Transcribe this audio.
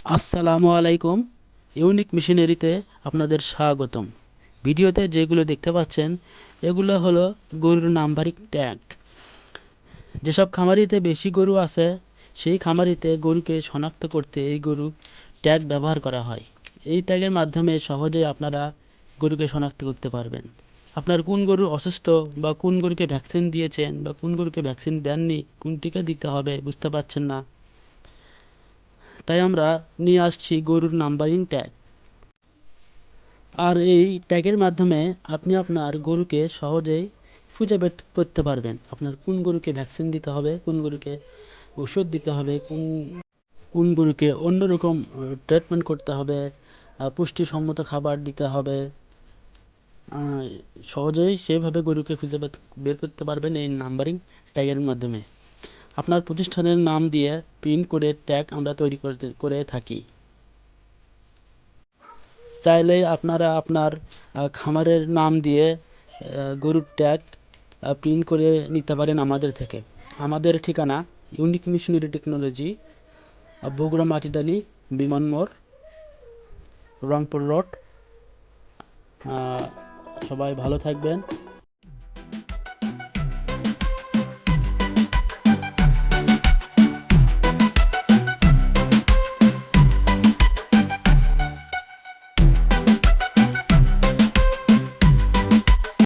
আসসালামু আলাইকুম। ইউনিক মেশিনারিতে আপনাদের স্বাগতম। ভিডিওতে যেগুলো দেখতে পাচ্ছেন এগুলো হলো গরুর নাম্বারিং ট্যাগ। যেসব খামারিতে বেশি গরু আছে সেই খামারিতে গরুকে শনাক্ত করতে এই গরু ট্যাগ ব্যবহার করা হয়। এই ট্যাগের মাধ্যমে সহজে আপনারা গরুকে শনাক্ত করতে পারবেন। আপনার কোন গরু অসুস্থ বা কোন গরুকে ভ্যাকসিন দিয়েছেন বা কোন গরুকে ভ্যাকসিন দেননি, কোন টিকা দিতে হবে বুঝতে পারছেন না, তাই আমরা নিয়ে আসছি গরুর নাম্বারিং ট্যাগ। আর এই ট্যাগের মাধ্যমে আপনি আপনার গরুকে সহজেই খুঁজে বের করতে পারবেন আপনার কোন গরুকে ভ্যাকসিন দিতে হবে, কোন গরুকে ওষুধ দিতে হবে, কোন কোন গরুকে অন্যরকম ট্রিটমেন্ট করতে হবে, পুষ্টিসম্মত খাবার দিতে হবে। আহ, সহজেই সেভাবে গরুকে খুঁজে বের করতে পারবেন এই নাম্বারিং ট্যাগের মাধ্যমে। আপনার প্রতিষ্ঠানের নাম দিয়ে প্রিন্ট করে ট্যাগ আমরা তৈরি করে থাকি। চাইলে আপনারা আপনার খামারের নাম দিয়ে গরুর ট্যাগ প্রিন্ট করে নিতে পারেন আমাদের থেকে। আমাদের ঠিকানা unique machinery technology, Bogura Matidali, বিমান মোড়, রংপুর রোড। সবাই ভালো থাকবেন।